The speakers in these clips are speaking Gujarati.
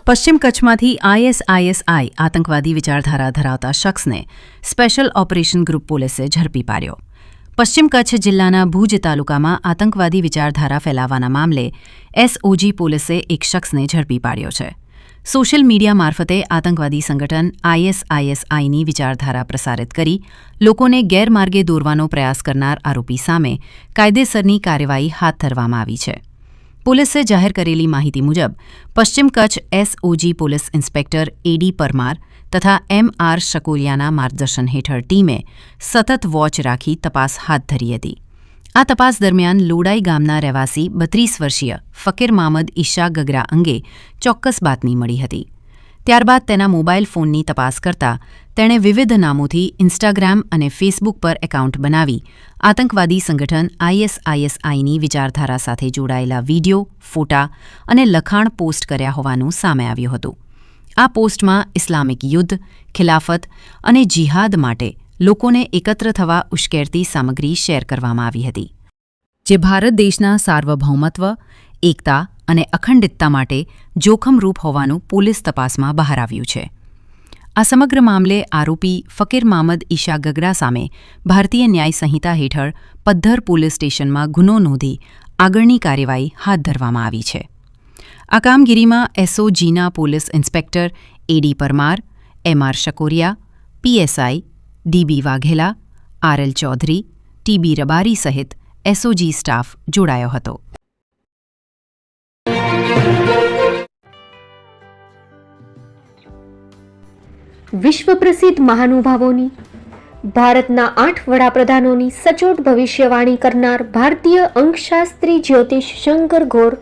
પશ્ચિમ કચ્છમાંથી આઈએસઆઈ આતંકવાદી વિચારધારા ધરાવતા શખ્સને સ્પેશિયલ ઓપરેશન ગ્રુપ પોલીસે ઝડપી પાડ્યો. પશ્ચિમ કચ્છ જિલ્લાના ભુજ તાલુકામાં આતંકવાદી વિચારધારા ફેલાવવાના મામલે એસઓજી પોલીસે એક શખ્સને ઝડપી પાડ્યો છે. સોશિયલ મીડિયા મારફતે આતંકવાદી સંગઠન આઈએસઆઈની વિચારધારા પ્રસારિત કરી લોકોને ગેરમાર્ગે દોરવાનો પ્રયાસ કરનાર આરોપી સામે કાયદેસરની કાર્યવાહી હાથ ધરવામાં આવી છે. પોલીસે જાહેર કરેલી માહિતી મુજબ પશ્ચિમ Kutch SOG police inspector AD Parmar તથા એમઆર શકુલિયાના માર્ગદર્શન હેઠળ ટીમે સતત વોચ રાખી તપાસ હાથ ધરી હતી. આ તપાસ દરમિયાન લોડાઈ ગામના રહેવાસી 32 વર્ષીય ફકીર મામદ ઈશા ગગરા અંગે ચોક્કસ બાતમી મળી હતી. ત્યારબાદ તેના મોબાઈલ ફોનની તપાસ કરતા તેણે વિવિધ નામોથી ઇન્સ્ટાગ્રામ અને ફેસબુક પર એકાઉન્ટ બનાવી આતંકવાદી સંગઠન આઈએસઆઈની વિચારધારા સાથે જોડાયેલા વિડીયો, ફોટા અને લખાણ પોસ્ટ કર્યા હોવાનું સામે આવ્યું હતું. આ પોસ્ટમાં ઇસ્લામિક યુદ્ધ, ખિલાફત અને જિહાદ માટે લોકોને એકત્ર થવા ઉશ્કેરતી સામગ્રી શેર કરવામાં આવી હતી, જે ભારત દેશના સાર્વભૌમત્વ, એકતા અને અખંડિતતા માટે જોખમરૂપ હોવાનું પોલીસ તપાસમાં બહાર આવ્યું છે. આ સમગ્ર મામલે આરોપી ફકીર મામદ ઈશા ગગરા સામે ભારતીય ન્યાય સંહિતા હેઠળ પદ્ધર પોલીસ સ્ટેશનમાં ગુનો નોંધી આગળની કાર્યવાહી હાથ ધરવામાં આવી છે. આ કામગીરીમાં એસઓજીના police inspector AD Parmar, MR Shakuliya, PSI DB Vaghela, RL Chaudhary, TB Rabari સહિત એસઓજી સ્ટાફ જોડાયો હતો. વિશ્વ પ્રસિદ્ધ મહાનુભાવોની, ભારતના 8 વડાપ્રધાનોની સચોટ ભવિષ્યવાણી કરનાર ભારતીય અંકશાસ્ત્રી જ્યોતિષ શંકર ગોર,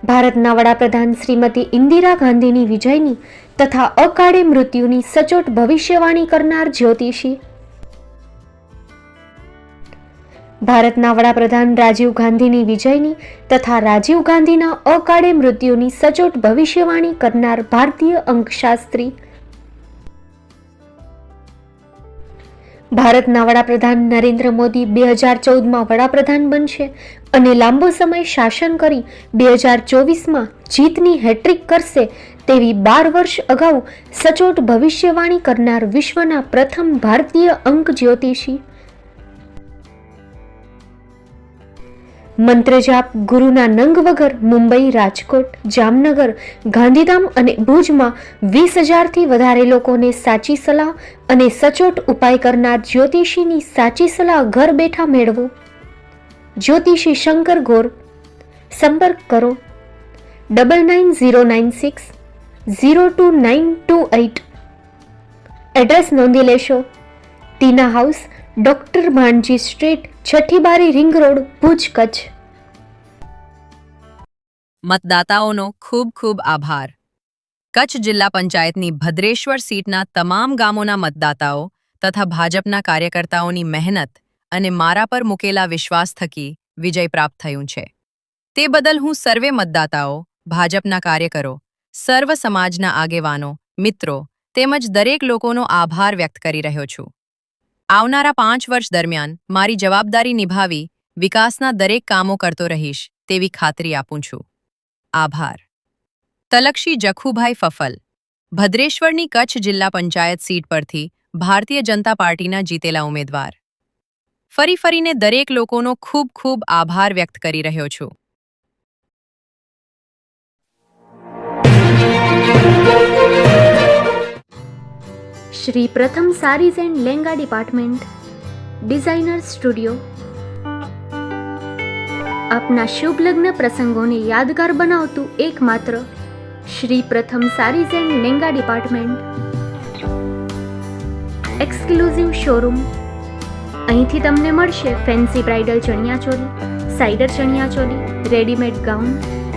ભારતના વડાપ્રધાન શ્રીમતી ઇન્દિરા ગાંધીની વિજયની તથા અકાળે મૃત્યુની સચોટ ભવિષ્યવાણી કરનાર જ્યોતિષી, ભારતના વડાપ્રધાન રાજીવ ગાંધીની વિજયની તથા રાજીવ ગાંધીના અકાળે મૃત્યુની સચોટ ભવિષ્યવાણી કરનાર ભારતીય અંકશાસ્ત્રી, ભારતના વડાપ્રધાન નરેન્દ્ર મોદી 2014માં વડાપ્રધાન બનશે અને લાંબો સમય શાસન કરી 2024માં જીતની હેટ્રિક કરશે તેવી 12 વર્ષ અગાઉ સચોટ ભવિષ્યવાણી કરનાર વિશ્વના પ્રથમ ભારતીય અંક જ્યોતિષી, મંત્રજાપ ગુરુના નંગ વગર મુંબઈ, રાજકોટ, જામનગર, ગાંધીધામ અને ભુજમાં 20,000થી વધારે લોકોને સાચી સલાહ અને સચોટ ઉપાય કરનાર જ્યોતિષીની સાચી સલાહ ઘર બેઠા મેળવો. જ્યોતિષી શંકર ગોર. સંપર્ક કરો 9909602928. એડ્રેસ નોંધી લેશો. ટીના હાઉસ, ડોક્ટર ભાણજી સ્ટ્રીટ, છઠ્ઠી બારી, રિંગ રોડ, ભુજ, કચ્છ. મતદાતાઓનો ખૂબ ખૂબ આભાર. કચ્છ જિલ્લા પંચાયતની ભદ્રેશ્વર સીટના તમામ ગામોના મતદાતાઓ તથા ભાજપના કાર્યકર્તાઓની મહેનત અને મારા પર મૂકેલા વિશ્વાસ થકી વિજય પ્રાપ્ત થયું છે. તે બદલ હું સર્વે મતદાતાઓ, ભાજપના કાર્યકરો, સર્વ સમાજના આગેવાનો, મિત્રો તેમજ દરેક લોકોનો આભાર વ્યક્ત કરી રહ્યો છું. આવનારા 5 વર્ષ દરમિયાન મારી જવાબદારી નિભાવી વિકાસના દરેક કામો કરતો રહીશ તેવી ખાતરી આપું છું. આભાર. તલક્ષી જખુભાઈ ફફલ, ભદ્રેશ્વરની કચ્છ જિલ્લા પંચાયત સીટ પરથી ભારતીય જનતા પાર્ટીના જીતેલા ઉમેદવાર. ફરીને દરેક લોકોનો ખૂબ ખૂબ આભાર વ્યક્ત કરી રહ્યો છું. Shri Pratham sarees and langa department, designer studio. આપના શુભ લગ્ન પ્રસંગોને યાદગાર બનાવતું એકમાત્ર Shri Pratham sarees and langa department. Exclusive showroom. અહીંથી તમને મળશે ફેન્સી બ્રાઇડલ ચણિયાચોલી, સાઇડર chaniya choli, readymade gown,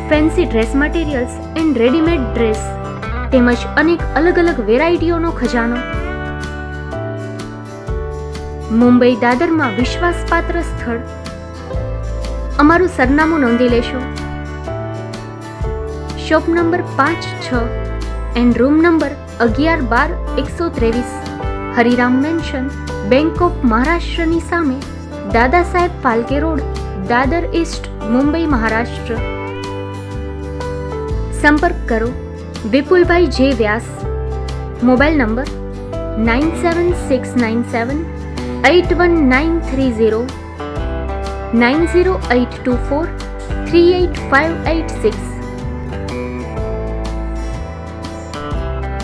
fancy dress materials and readymade dress તેમજ અનેક અલગ અલગ વેરાયટીઓનો ખજાનો. મુંબઈ દાદરમાં વિશ્વાસપાત્ર સ્થળ. અમારું સરનામું નોંધી લેશો. Shop number 5-6 and room number 11-12-123, Hariram mansion, bank of મહારાષ્ટ્રની સામે, દાદા સાહેબ ફાલ્કે રોડ, દાદર ઈસ્ટ, મુંબઈ, મહારાષ્ટ્ર. સંપર્ક કરો વિપુલભાઈ જે વ્યાસ. Mobile number 9769781930 9082438586.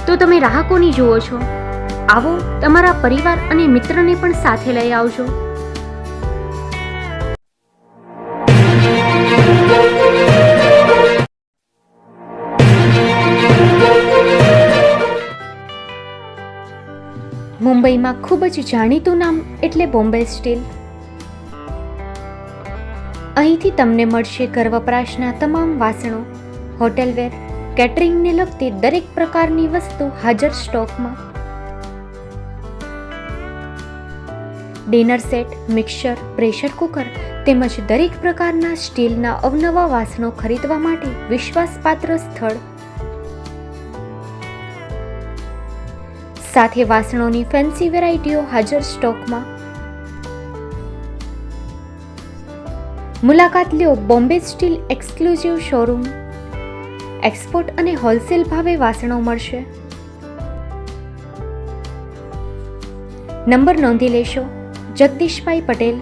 તો તમે રાહ કોની જુઓ છો? આવો, તમારા પરિવાર અને મિત્રને પણ સાથે લઈ આવજો. મુંબઈમાં ખૂબ જ જાણીતું નામ એટલે બોમ્બે સ્ટીલ. અહીંથી તમને મળશે ઘર વપરાશના તમામ વાસણો, હોટેલવેર, કેટરિંગને લગતી દરેક પ્રકારની વસ્તુ હાજર સ્ટોકમાં. Dinner set, mixer, pressure cooker તેમજ દરેક પ્રકારના સ્ટીલના અવનવા વાસણો ખરીદવા માટે વિશ્વાસપાત્ર સ્થળ. સાથે વાસણોની ફેન્સી વેરાયટીઓ હાજર સ્ટોકમાં. મુલાકાત લ્યો Bombay steel exclusive showroom. Export અને હોલસેલ ભાવે વાસણો મળશે. નંબર નોંધી લેશો. જગદીશભાઈ પટેલ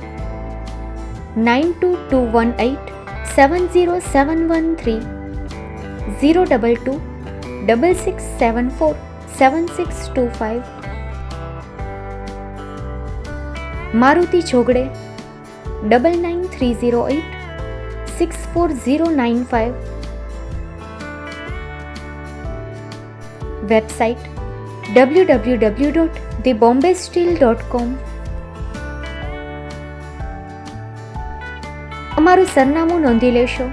9221870713 022 6674 7625. મારુતિ જોગડે 999308 64095. Website www.thebombasteel.com. અમારું સરનામું નોંધી લેશો.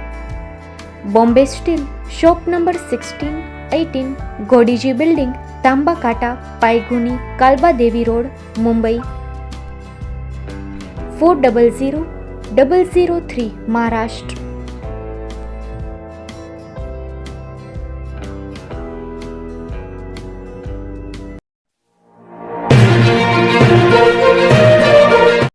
Bombay steel, shop number 16-18, Godiji building, Tamba Kanta, Pydhonie, Kalbadevi road, Mumbai 400003, Maharashtra.